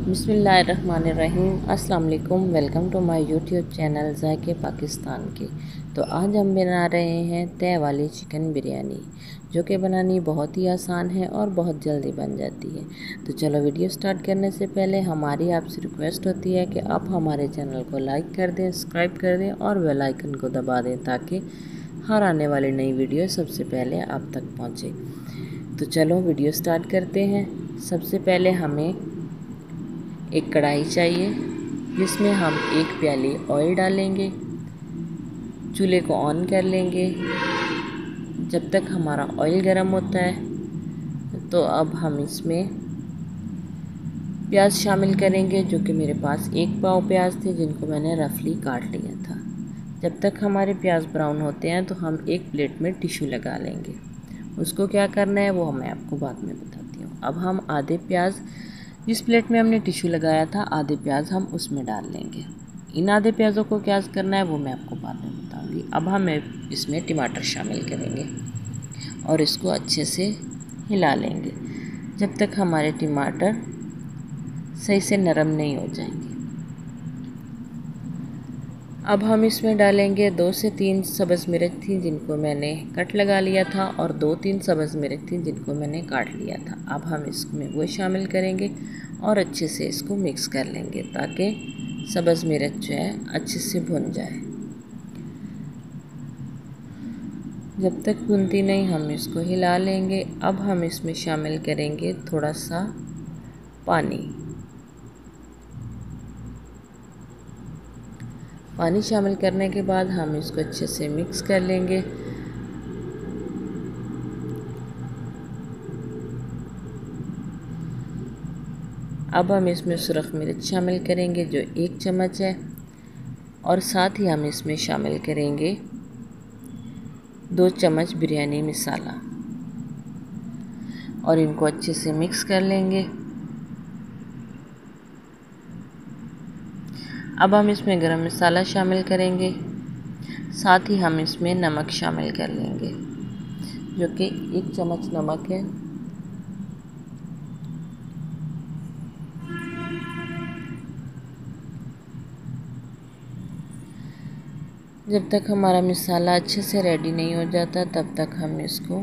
बिस्मिल्लाहिर्रहमानिर्रहीम। अस्सलाम वालेकुम। Welcome to my YouTube channel ज़ायके पाकिस्तान की। तो आज हम बना रहे हैं तय वाली चिकन बिरयानी, जो कि बनानी बहुत ही आसान है और बहुत जल्दी बन जाती है। तो चलो वीडियो स्टार्ट करने से पहले हमारी आपसे रिक्वेस्ट होती है कि आप हमारे चैनल को लाइक कर दें, सब्सक्राइब कर दें और बेल आइकन को दबा दें, ताकि हर आने वाली नई वीडियो सबसे पहले आप तक पहुँचे। तो चलो वीडियो स्टार्ट करते हैं। सबसे पहले हमें एक कढ़ाई चाहिए, जिसमें हम 1 प्याली ऑयल डालेंगे। चूल्हे को ऑन कर लेंगे। जब तक हमारा ऑयल गर्म होता है तो अब हम इसमें प्याज शामिल करेंगे, जो कि मेरे पास 1 पाव प्याज थे, जिनको मैंने रफली काट लिया था। जब तक हमारे प्याज ब्राउन होते हैं तो हम एक प्लेट में टिश्यू लगा लेंगे। उसको क्या करना है वो मैं आपको बाद में बताती हूँ। अब हम आधे प्याज, जिस प्लेट में हमने टिश्यू लगाया था, आधे प्याज हम उसमें डाल लेंगे। इन आधे प्याज़ों को क्या करना है वो मैं आपको बाद में बताऊंगी। अब हम इसमें टमाटर शामिल करेंगे और इसको अच्छे से हिला लेंगे जब तक हमारे टमाटर सही से नरम नहीं हो जाएंगे। अब हम इसमें डालेंगे 2 से 3 सब्ज़ मिर्च थी, जिनको मैंने कट लगा लिया था, और 2-3 सब्ज़ मिर्च थी, जिनको मैंने काट लिया था। अब हम इसमें वो शामिल करेंगे और अच्छे से इसको मिक्स कर लेंगे, ताकि सब्ज़ मिर्च जो है अच्छे से भुन जाए। जब तक भुनती नहीं हम इसको हिला लेंगे। अब हम इसमें शामिल करेंगे थोड़ा सा पानी शामिल करने के बाद हम इसको अच्छे से मिक्स कर लेंगे। अब हम इसमें सुरख मिर्च शामिल करेंगे, जो 1 चम्मच है, और साथ ही हम इसमें शामिल करेंगे 2 चम्मच बिरयानी मसाला, और इनको अच्छे से मिक्स कर लेंगे। अब हम इसमें गरम मसाला शामिल करेंगे, साथ ही हम इसमें नमक शामिल कर लेंगे, जो कि 1 चम्मच नमक है। जब तक हमारा मसाला अच्छे से रेडी नहीं हो जाता तब तक हम इसको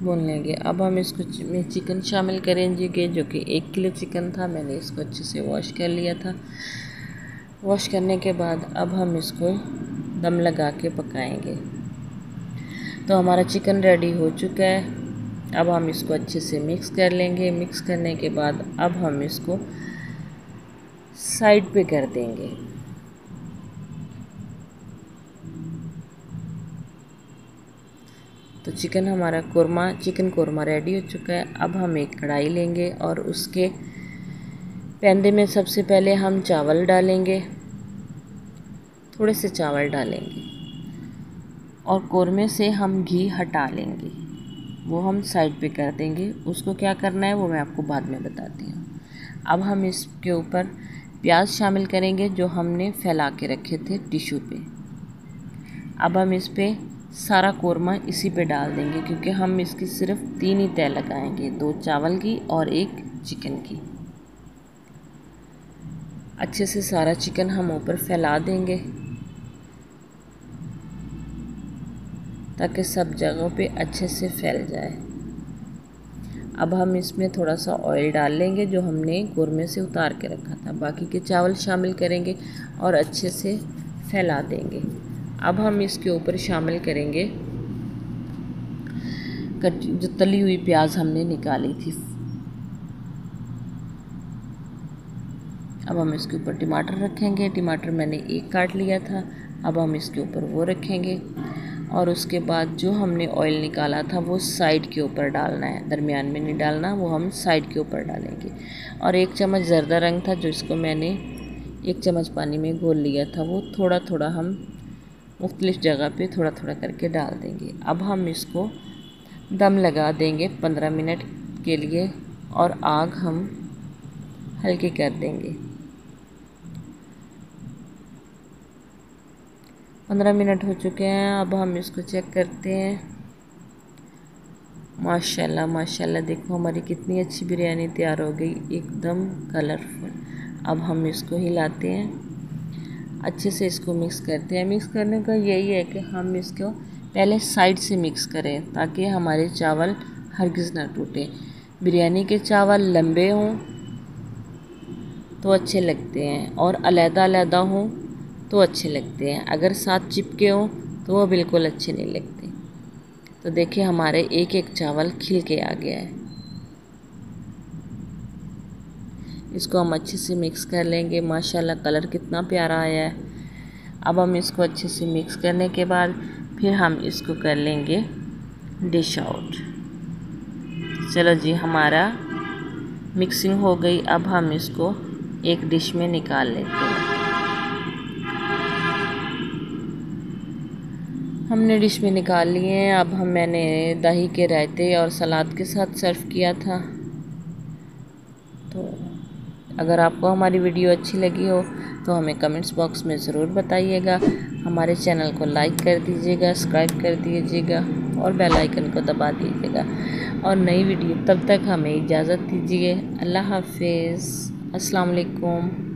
भून लेंगे। अब हम इसको चिकन शामिल करेंगे, जो कि 1 किलो चिकन था। मैंने इसको अच्छे से वॉश कर लिया था। वॉश करने के बाद अब हम इसको दम लगा के पकाएंगे। तो हमारा चिकन रेडी हो चुका है। अब हम इसको अच्छे से मिक्स कर लेंगे। मिक्स करने के बाद अब हम इसको साइड पे कर देंगे। तो चिकन कोरमा रेडी हो चुका है। अब हम एक कढ़ाई लेंगे और उसके पैंदे में सबसे पहले हम चावल डालेंगे, थोड़े से चावल डालेंगे, और कोरमे से हम घी हटा लेंगे। वो हम साइड पे कर देंगे। उसको क्या करना है वो मैं आपको बाद में बताती हूँ। अब हम इसके ऊपर प्याज शामिल करेंगे, जो हमने फैला के रखे थे टिश्यू पे। अब हम इस पे सारा कोरमा इसी पे डाल देंगे, क्योंकि हम इसकी सिर्फ 3 ही तय लगाएंगे, 2 चावल की और 1 चिकन की। अच्छे से सारा चिकन हम ऊपर फैला देंगे, ताकि सब जगहों पे अच्छे से फैल जाए। अब हम इसमें थोड़ा सा ऑयल डाल लेंगे, जो हमने कोरमे से उतार के रखा था। बाकी के चावल शामिल करेंगे और अच्छे से फैला देंगे। अब हम इसके ऊपर शामिल करेंगे जो तली हुई प्याज हमने निकाली थी। अब हम इसके ऊपर टमाटर रखेंगे। टमाटर मैंने 1 काट लिया था। अब हम इसके ऊपर वो रखेंगे, और उसके बाद जो हमने ऑयल निकाला था वो साइड के ऊपर डालना है, दरमियान में नहीं डालना, वो हम साइड के ऊपर डालेंगे। और 1 चम्मच ज़र्दा रंग था, जो इसको मैंने 1 चम्मच पानी में घोल लिया था, वो थोड़ा थोड़ा हम मुख्तलिफ़ जगह पे थोड़ा थोड़ा करके डाल देंगे। अब हम इसको दम लगा देंगे 15 मिनट के लिए, और आग हम हल्की कर देंगे। 15 मिनट हो चुके हैं। अब हम इसको चेक करते हैं। माशाल्लाह माशाल्लाह, देखो हमारी कितनी अच्छी बिरयानी तैयार हो गई, एकदम कलरफुल। अब हम इसको हिलाते हैं, अच्छे से इसको मिक्स करते हैं। मिक्स करने का यही है कि हम इसको पहले साइड से मिक्स करें ताकि हमारे चावल हरगिज़ ना टूटे। बिरयानी के चावल लंबे हों तो अच्छे लगते हैं और अलग-अलग हों तो अच्छे लगते हैं, अगर साथ चिपके हों तो वो बिल्कुल अच्छे नहीं लगते। तो देखिए हमारे एक एक चावल खिल के आ गया है। इसको हम अच्छे से मिक्स कर लेंगे। माशाल्लाह कलर कितना प्यारा आया है। अब हम इसको अच्छे से मिक्स करने के बाद फिर हम इसको कर लेंगे डिश आउट। चलो जी, हमारा मिक्सिंग हो गई। अब हम इसको एक डिश में निकाल लेते हैं। हमने डिश में निकाल लिए हैं। अब मैंने दही के रायते और सलाद के साथ सर्व किया था। तो अगर आपको हमारी वीडियो अच्छी लगी हो तो हमें कमेंट्स बॉक्स में ज़रूर बताइएगा। हमारे चैनल को लाइक कर दीजिएगा, सब्सक्राइब कर दीजिएगा और बेल आइकन को दबा दीजिएगा। और नई वीडियो तब तक हमें इजाज़त दीजिए। अल्लाह हाफिज़। अस्सलाम वालेकुम।